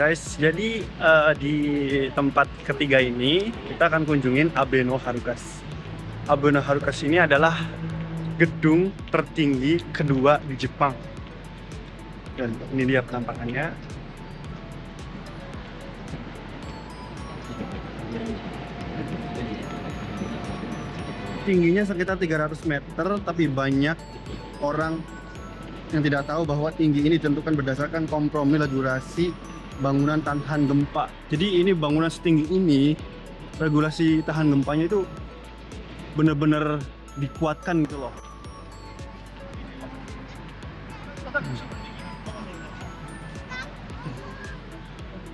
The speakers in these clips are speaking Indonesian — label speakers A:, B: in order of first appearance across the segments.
A: guys, jadi di tempat ketiga ini kita akan kunjungin Abeno Harukas. Abeno Harukas ini adalah gedung tertinggi kedua di Jepang. Dan ini dia penampakannya. Tingginya sekitar 300 meter, tapi banyak orang yang tidak tahu bahwa tinggi ini ditentukan berdasarkan kompromi durasi bangunan tahan gempa. Jadi ini bangunan setinggi ini, regulasi tahan gempanya itu benar-benar dikuatkan gitu loh.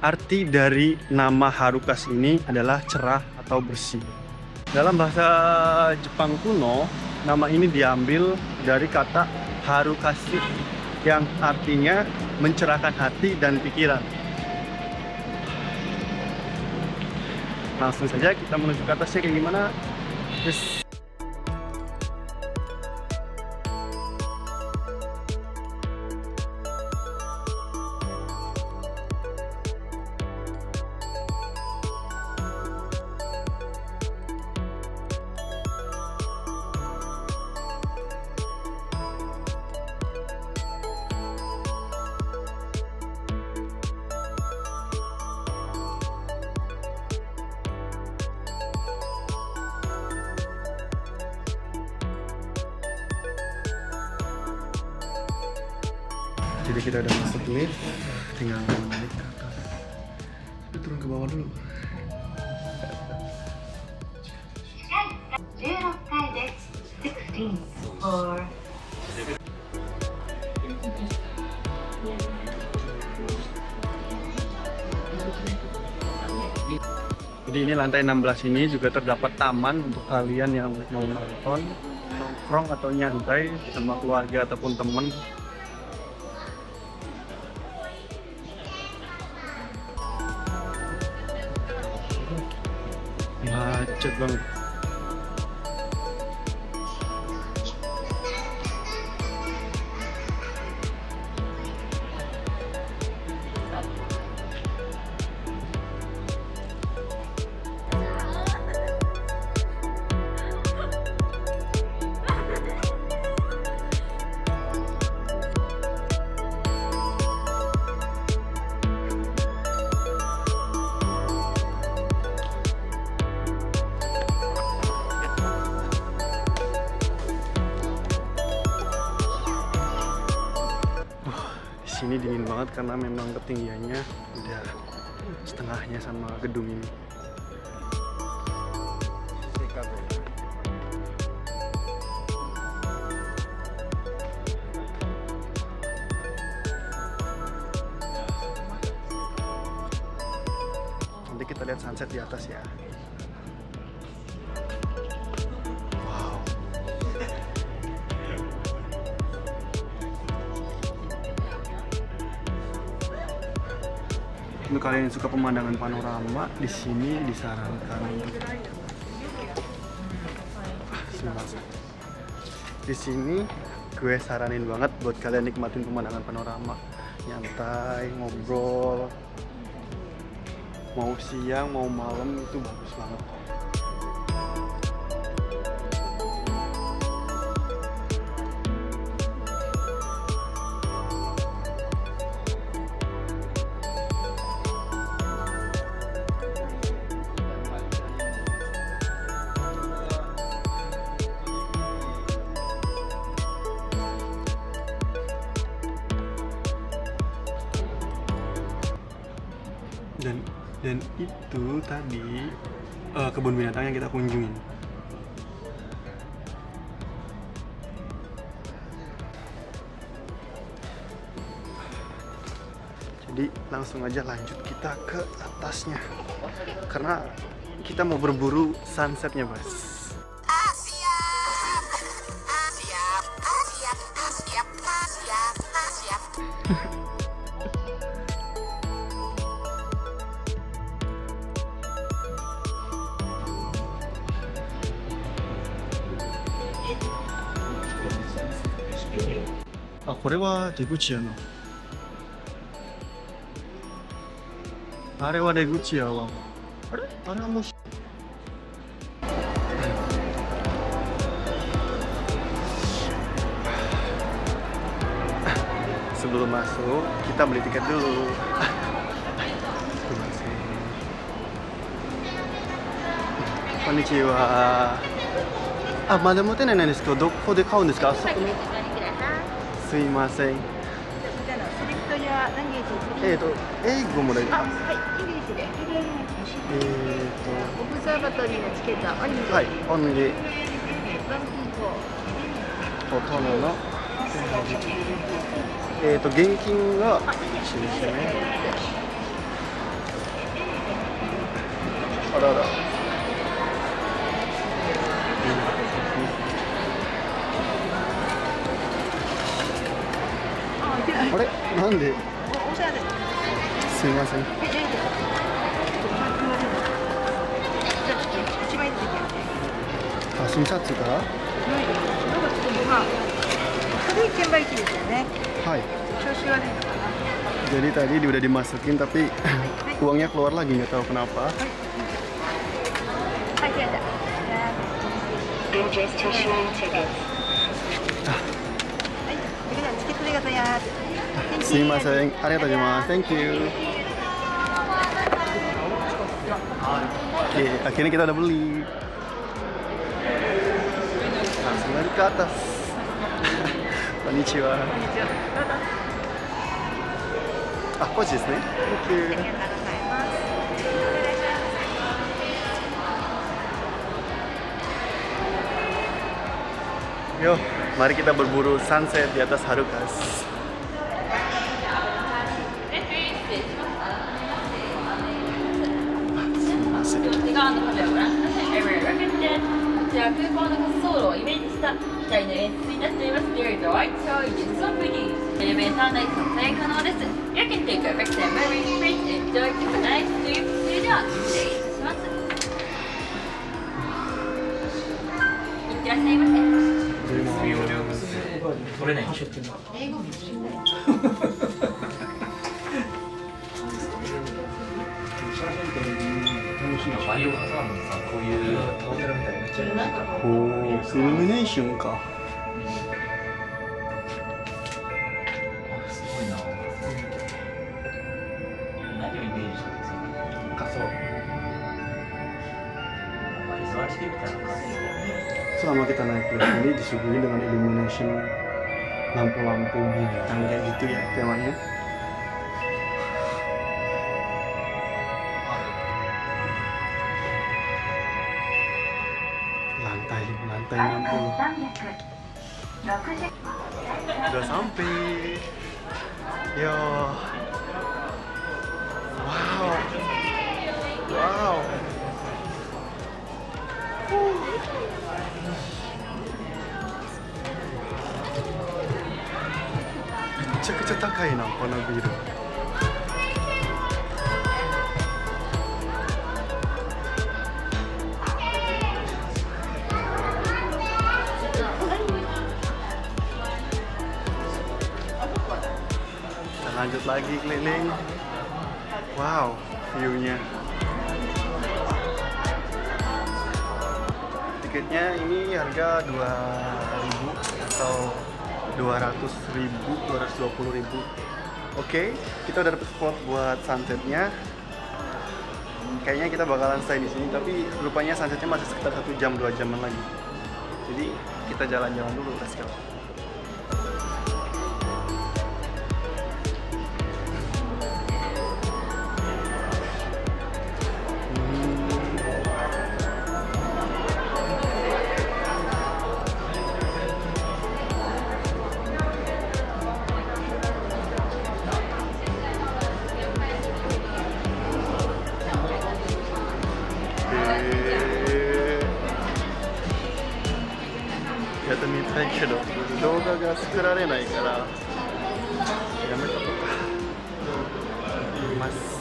A: Arti dari nama Harukas ini adalah cerah atau bersih. Dalam bahasa Jepang kuno, nama ini diambil dari kata Harukashi yang artinya mencerahkan hati dan pikiran. Langsung saja kita menuju ke atasnya kayak gimana. Yes. Jadi kita udah masuk lift, tinggal naik ke atas. Kita turun ke bawah dulu.
B: 16階です。16 floor.
A: Jadi ini lantai 16 ini juga terdapat taman untuk kalian yang mau nonton, nongkrong atau nyantai sama keluarga ataupun temen. Macet banget. Sini dingin banget karena memang ketinggiannya udah setengahnya sama gedung ini. Nanti kita lihat sunset di atas ya. Untuk kalian yang suka pemandangan panorama, di sini disarankan. Di sini gue saranin banget buat kalian nikmatin pemandangan panorama, nyantai, ngobrol, mau siang mau malam itu bagus banget. Dan itu tadi kebun binatang yang kita kunjungin. Jadi langsung aja lanjut kita ke atasnya karena kita mau berburu sunsetnya, Bos. Ah, これは出口やな。あれは出口やわ。あれはもうSebelum masuk, kita beli tiket dulu. Konnichiwa. あ、まだ持てないんですけど、どこで買うんですか？あそこの。すいません。
C: こちらのセレクトやランゲージ
A: 英語も大丈夫。
C: はい、イギリスで。オブザーバトリーのチケットはオンリー。
A: はい、オンリー。
C: ワンピーポ
A: 大人の。現金が一緒ですね。あらら。あれなんで？
C: おしゃれ。
A: すいません。
C: 一枚ずついきますね。
A: あ、診察から？
C: はい。なんかちょっとまあ軽い券売機ですよね。
A: はい。
C: 調子悪いのかな。
A: Jadi tadi udah dimasukin tapi uangnya keluar lagi nggak tahu kenapa.
C: はい、じゃあ。
B: Registration tickets.
C: はい、それではチケットでございます。
A: すいません、ありがとうございます。Thank you. Oke, akhirnya kita udah beli. Langsung lari ke atas. Konnichiwa. あ、こっちですね。Thank you. Yuk, mari kita berburu sunset di atas Harukas. Oh, illumination か。
D: すごいな。何をイメージしたんですか？仮想。visualisasi kita
A: Selama kita naik lift ini disuguhi dengan illumination lampu-lampu bintang kayak gitu ya temanya. Lantai 60. Udah sampai. Yo. Wow.めちゃくちゃ高いな、このビル。Kita lanjut lagi keliling. Wow, view-nya. Tiketnya ini harga 2.000 atau 200.000, 220.000. Oke, kita udah dapet spot buat sunsetnya. Kayaknya kita bakalan stay di sini, tapi rupanya sunsetnya masih sekitar 1 jam 2 jaman lagi. Jadi kita jalan-jalan dulu, let's go. Yaってみたいけど動画が作られないからやめとこうか。見ます。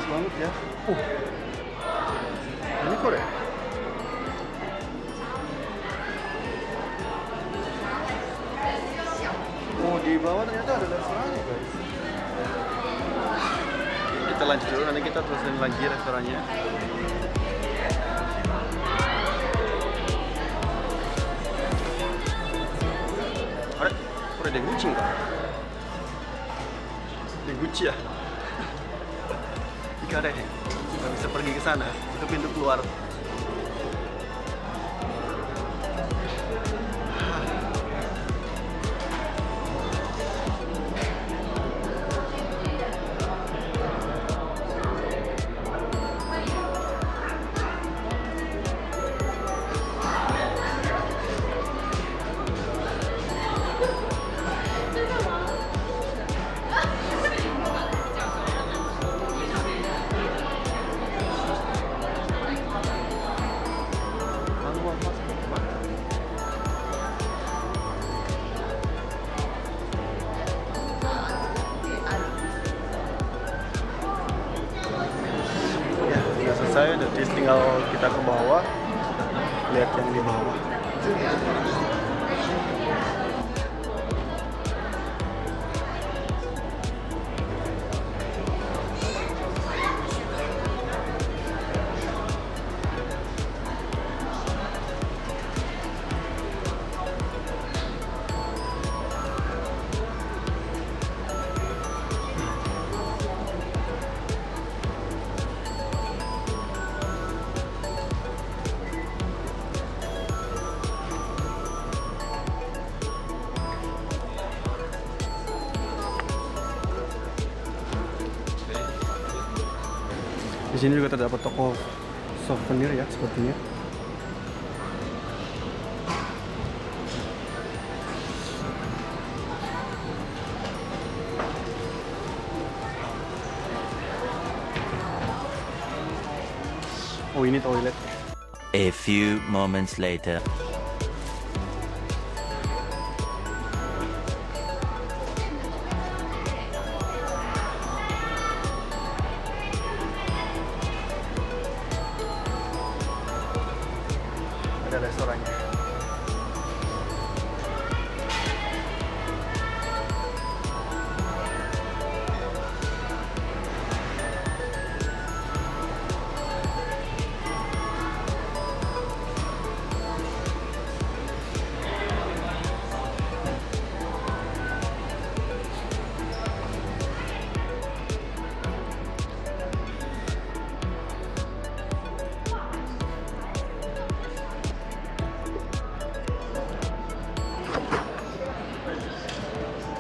A: banget ya. Ini Korea. Oh, di bawah ternyata ada restorannya, guys. Kita lanjut dulu, nanti kita terusin lagi restorannya. Ada, ada yang kucing kah? Di Gucci ya? Jika ada nggak bisa pergi ke sana, itu pintu keluar. Selesai, jadi tinggal kita ke bawah, lihat yang di bawah. Di sini juga terdapat toko souvenir ya, sepertinya. Oh, ini toilet.
E: A few moments later.
A: Ada restorannya.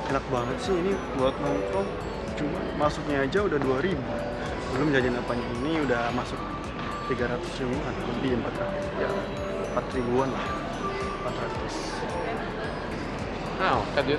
A: Enak banget sih ini buat nongkrong, cuma masuknya aja udah 2.000, belum jajan apanya. Ini udah masuk 300 ribuan, lebih 400 ya, 4 ribuan lah, 400.
F: Ah, cadê?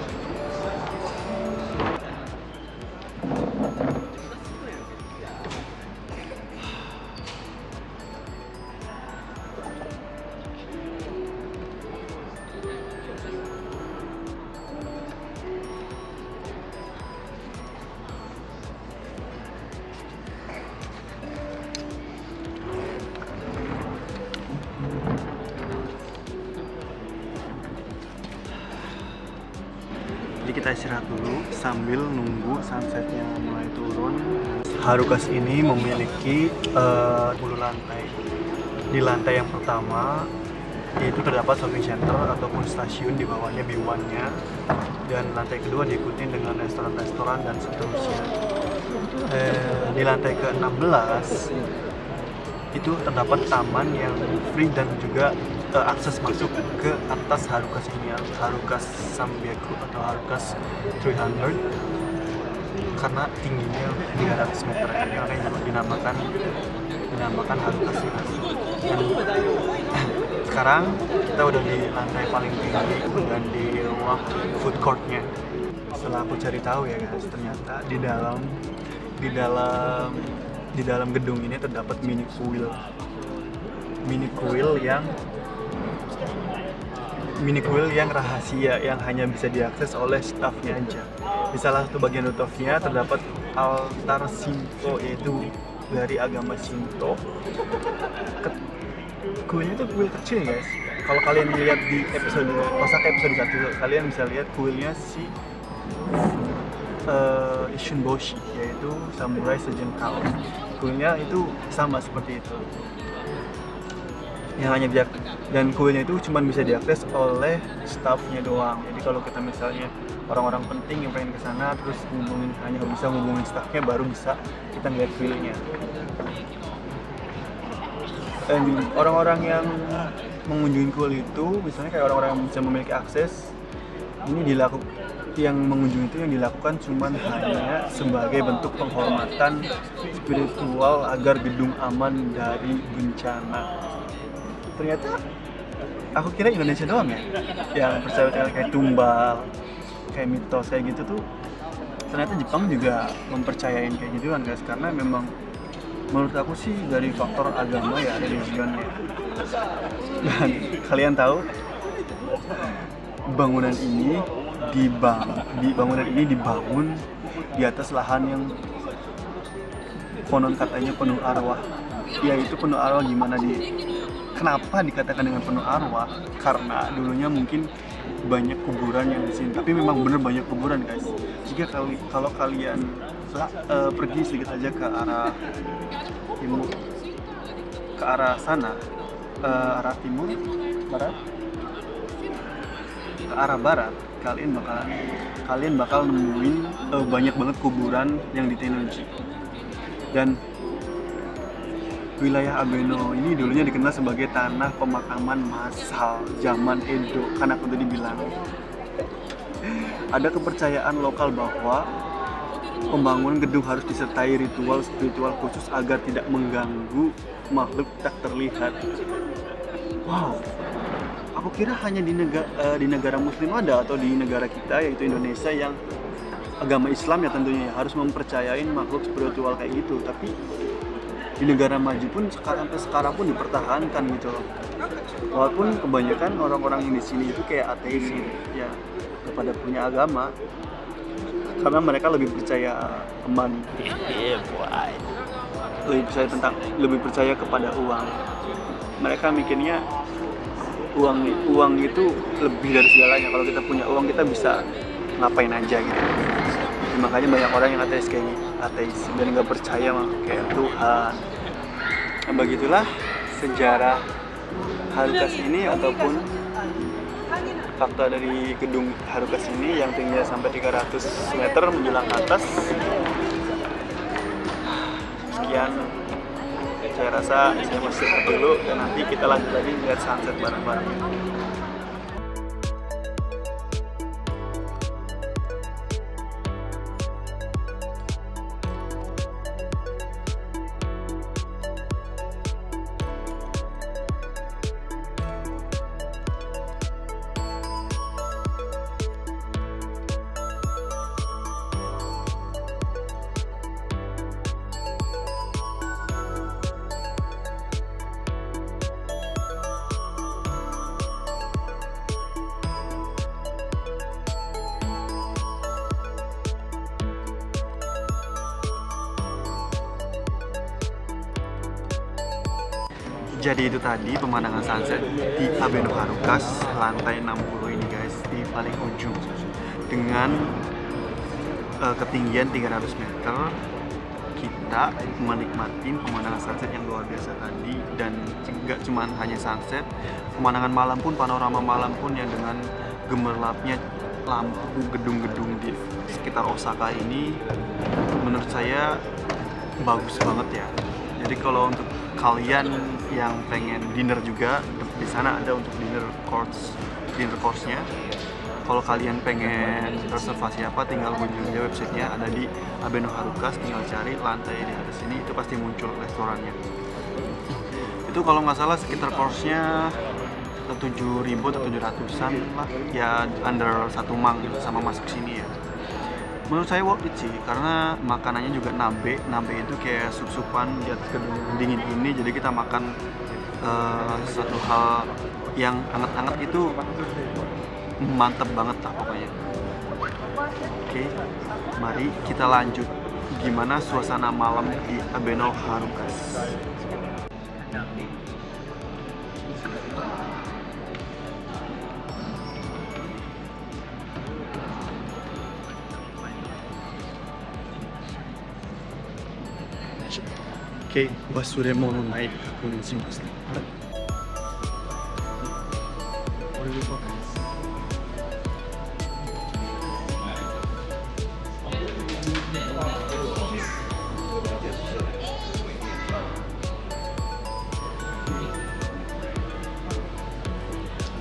A: Jadi kita istirahat dulu sambil nunggu sunsetnya mulai turun. Harukas ini memiliki 10 lantai. Di lantai yang pertama itu terdapat shopping center ataupun stasiun, di bawahnya B1-nya, dan lantai kedua diikuti dengan restoran-restoran dan seterusnya. Di lantai ke-16 itu terdapat taman yang free dan juga akses masuk ke atas Harukas ini, Harukas Sanbyaku atau Harukas 300, karena tingginya 300 meter, karena dinamakan Harukas ini. Dan sekarang kita udah di lantai paling tinggi dan di ruang food courtnya. Setelah aku cari tahu ya guys, ternyata di dalam gedung ini terdapat mini kuil yang rahasia yang hanya bisa diakses oleh stafnya aja. Di salah satu bagian rooftopnya terdapat altar Shinto, yaitu dari agama Shinto. Kuilnya tuh kuil kecil guys. Kalau kalian lihat di episode Osaka episode 1, kalian bisa lihat kuilnya si Isshinboshi, yaitu samurai sejengkal. Kuilnya itu sama seperti itu. Yang hanya dan kuilnya itu cuma bisa diakses oleh staffnya doang. Jadi kalau kita misalnya orang-orang penting yang pengen ke sana terus hanya bisa ngubungin staffnya baru bisa kita ngeliat kuilnya. Dan orang-orang yang mengunjungi kuil itu, misalnya kayak orang-orang yang bisa memiliki akses, yang mengunjungi itu yang dilakukan cuman hanya sebagai bentuk penghormatan spiritual agar gedung aman dari bencana. Ternyata aku kira Indonesia doang ya yang percaya kayak tumbal, kayak mitos kayak gitu tuh. Ternyata Jepang juga mempercayain kayak gituan guys, karena memang menurut aku sih dari faktor agama ya, religion ya. Dan kalian tahu bangunan ini dibangun di atas lahan yang konon katanya penuh arwah. Yaitu penuh arwah gimana kenapa dikatakan dengan penuh arwah? Karena dulunya mungkin banyak kuburan yang di sini. Tapi memang bener banyak kuburan guys. Jika kalau kalian pergi sedikit aja ke arah timur, ke arah sana, arah timur, barat, ke arah barat, kalian bakal nemuin banyak banget kuburan yang di Tennoji. Dan wilayah Abeno ini dulunya dikenal sebagai tanah pemakaman massal zaman Edo. Karena aku tadi bilang ada kepercayaan lokal bahwa pembangunan gedung harus disertai ritual spiritual khusus agar tidak mengganggu makhluk tak terlihat. Wow, aku kira hanya di negara Muslim ada, atau di negara kita yaitu Indonesia yang agama Islam ya tentunya harus mempercayain makhluk spiritual kayak gitu. Tapi di negara maju pun sampai sekarang pun dipertahankan gitu loh. Walaupun kebanyakan orang-orang yang di sini itu kayak ateis gitu, ya kepada punya agama, karena mereka lebih percaya money, lebih percaya kepada uang. Mereka mikirnya uang itu lebih dari segalanya. Kalau kita punya uang kita bisa ngapain aja gitu. Makanya banyak orang yang ateis dan nggak percaya kayak Tuhan. Nah, begitulah sejarah Harukas ini ataupun fakta dari gedung Harukas ini yang tingginya sampai 300 meter menjulang ke atas. Sekian, saya rasa saya masih dulu dan nanti kita lanjut lagi lihat sunset bareng-bareng. Jadi itu tadi pemandangan sunset di Abeno Harukas lantai 60 ini guys, di paling ujung dengan ketinggian 300 meter. Kita menikmati pemandangan sunset yang luar biasa tadi, dan nggak cuma hanya sunset, pemandangan malam pun, panorama malam pun yang dengan gemerlapnya lampu gedung-gedung di sekitar Osaka ini menurut saya bagus banget ya. Jadi kalau untuk kalian yang pengen dinner juga, di sana ada untuk dinner course-nya. Kalau kalian pengen reservasi apa, tinggal kunjungi aja websitenya, ada di Abeno Harukas, tinggal cari lantai di atas ini, itu pasti muncul restorannya. Itu kalau nggak salah sekitar course-nya 7.000 atau 700-an lah, ya under 1 mang gitu sama masuk sini ya. Menurut saya worth it sih, karena makanannya juga nabe itu kayak sup-supan di atas gedung dingin ini. Jadi kita makan satu hal yang hangat-hangat itu mantep banget lah pokoknya. Oke, mari kita lanjut gimana suasana malam di Abeno Harukas. Oke, Wasuremo no naik Hakone Shimashita.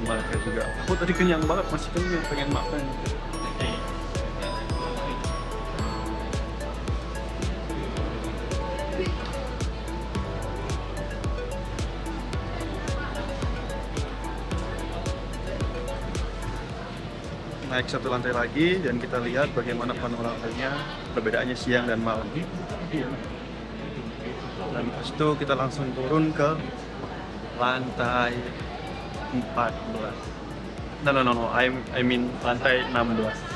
A: Mereka juga. Aku tadi kenyang banget, masih kenyang, pengen makan. Naik satu lantai lagi dan kita lihat bagaimana panoramanya, perbedaannya siang dan malam. Dan pas itu kita langsung turun ke lantai 14. No. I mean lantai 16.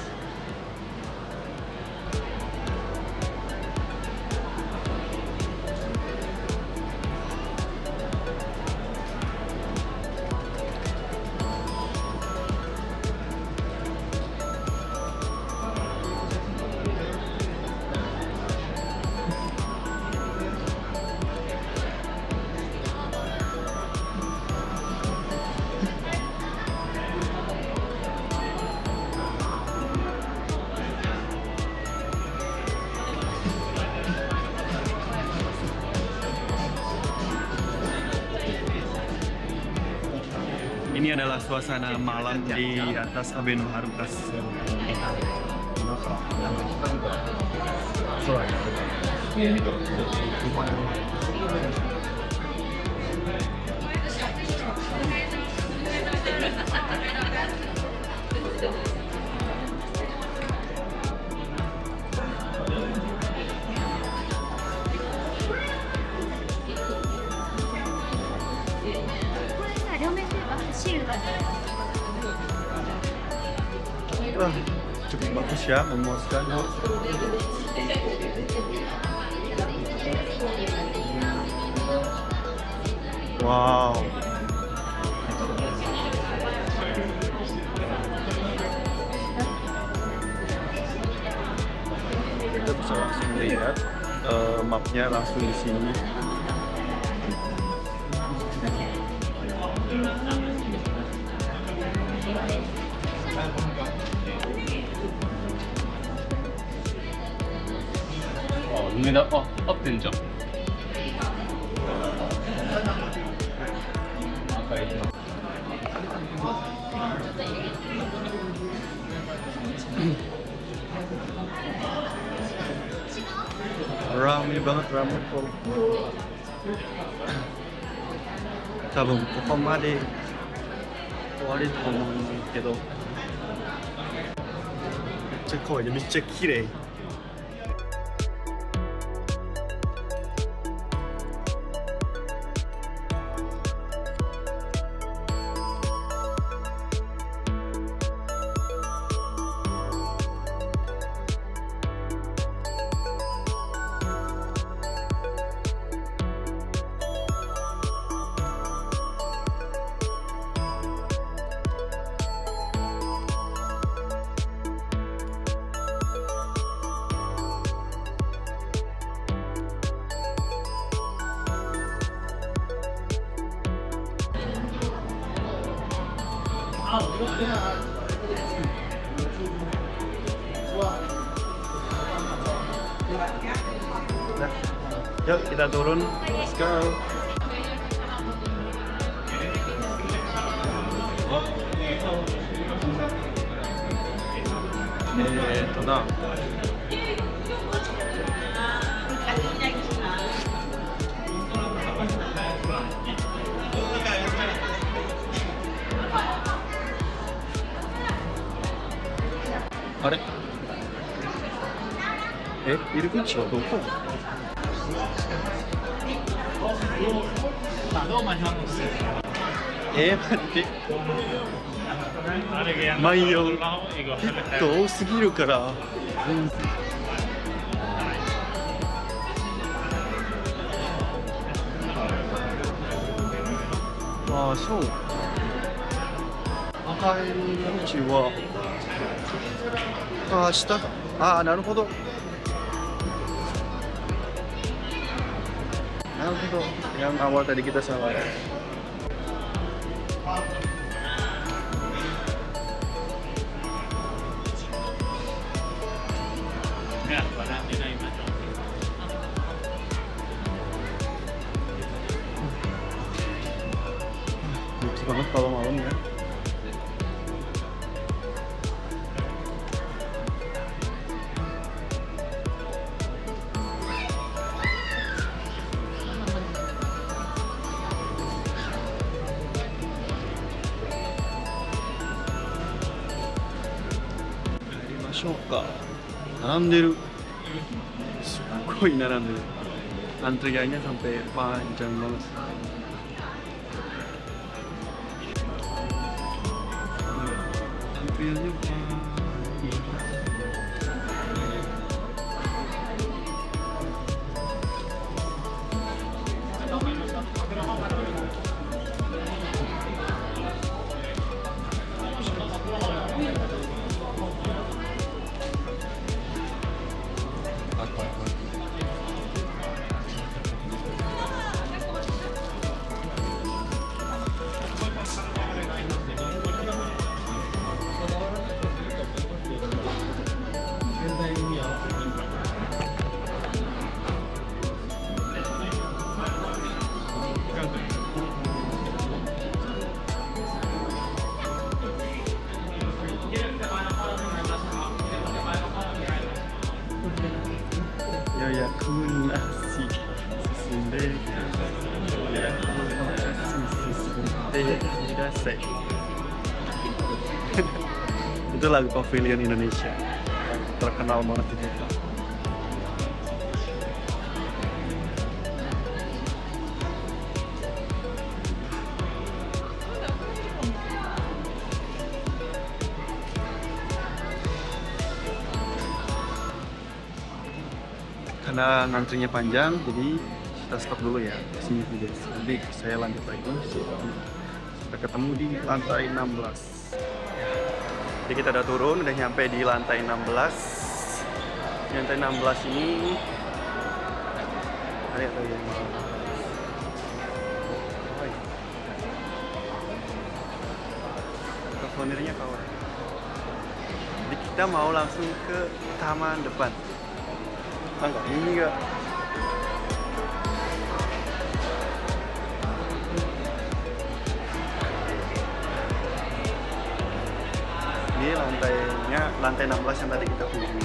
A: Ini adalah suasana malam di atas Abeno Harukas. Cukup bagus ya, memuaskan. Wow. Kita bisa langsung lihat mapnya langsung di sini.
F: 눈에다 업 된점. 아까 얘기한.
A: Rame banget, rame kok. Tabung kokomade終わりと思うんですけど、めっちゃ可愛い、めっちゃ綺麗。Nah, yuk kita turun, let's go. Tenang. Ada? 이렇게 쳐도待ってマイヨ多すぎるからああ、そう。赤い道は、ああ、下。ああ、なるほど。なるほど。Yang awal tadi kita salah ya.
F: Ya, pada tidak iman.
A: Lucu banget kalau malam ya. Naranderu. Sugoi naranderu. Antriannya sampai panjang banget. Antriannya panjang. Yayaku nasi susunde Hidasai. Itu lagu Pavilion Indonesia terkenal banget itu. Karena ngantrinya panjang, jadi kita stop dulu ya sini guys. Nanti saya lanjut lagi. Kita ketemu di lantai 16. Jadi kita udah turun, udah nyampe di lantai 16. Di lantai 16 ini ada yang teleponirnya kawan. Jadi kita mau langsung ke taman depan. Enggak, ini enggak. Ini lantainya, lantai 16 yang tadi kita kunjungi.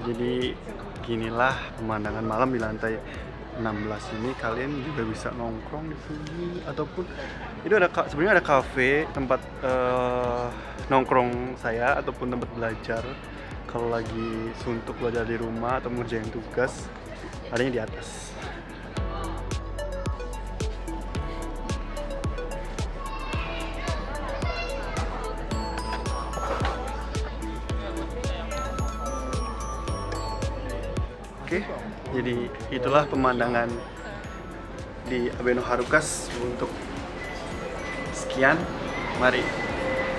A: Jadi ginilah pemandangan malam di lantai 16 ini. Kalian juga bisa nongkrong di sini ataupun itu ada sebenarnya ada kafe tempat nongkrong saya ataupun tempat belajar kalau lagi suntuk belajar di rumah atau ngerjain tugas, adanya di atas. Oke, jadi itulah pemandangan di Abeno Harukas untuk sekian. Mari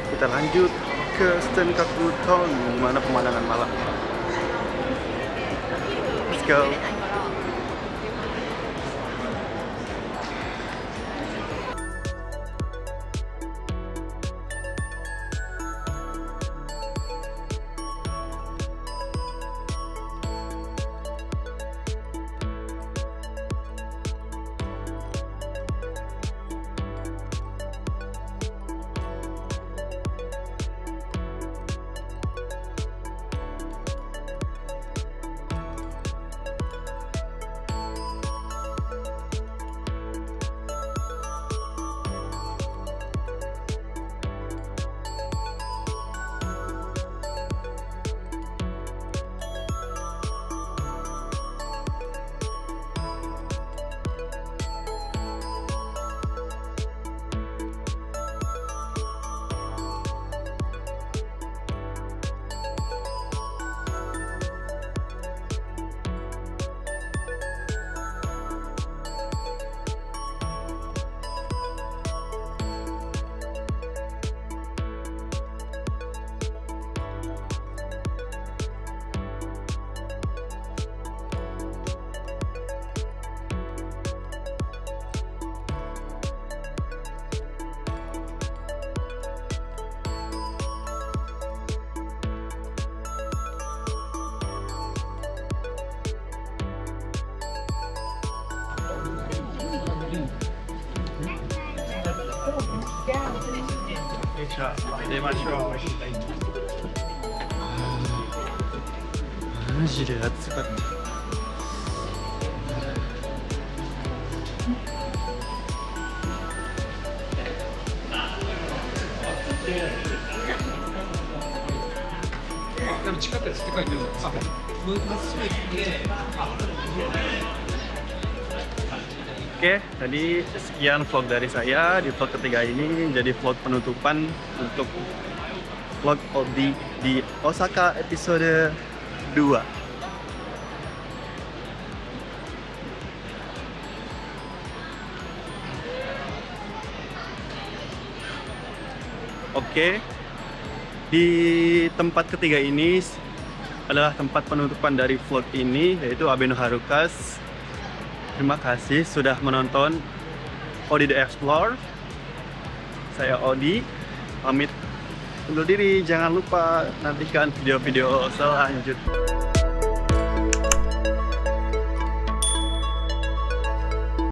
A: kita lanjut ke Stenkaku Town, di mana pemandangan malam. Let's go. Majiで暑かった。
G: でも地下鉄って書いてるの。あ、まっすぐ行って。
A: Oke, tadi sekian vlog dari saya di vlog ketiga ini, jadi vlog penutupan untuk vlog Odi di Osaka episode 2. Oke, di tempat ketiga ini adalah tempat penutupan dari vlog ini, yaitu Abeno Harukas. Terima kasih sudah menonton Odi The Explore. Saya Odi, pamit undur diri. Jangan lupa nantikan video-video selanjutnya.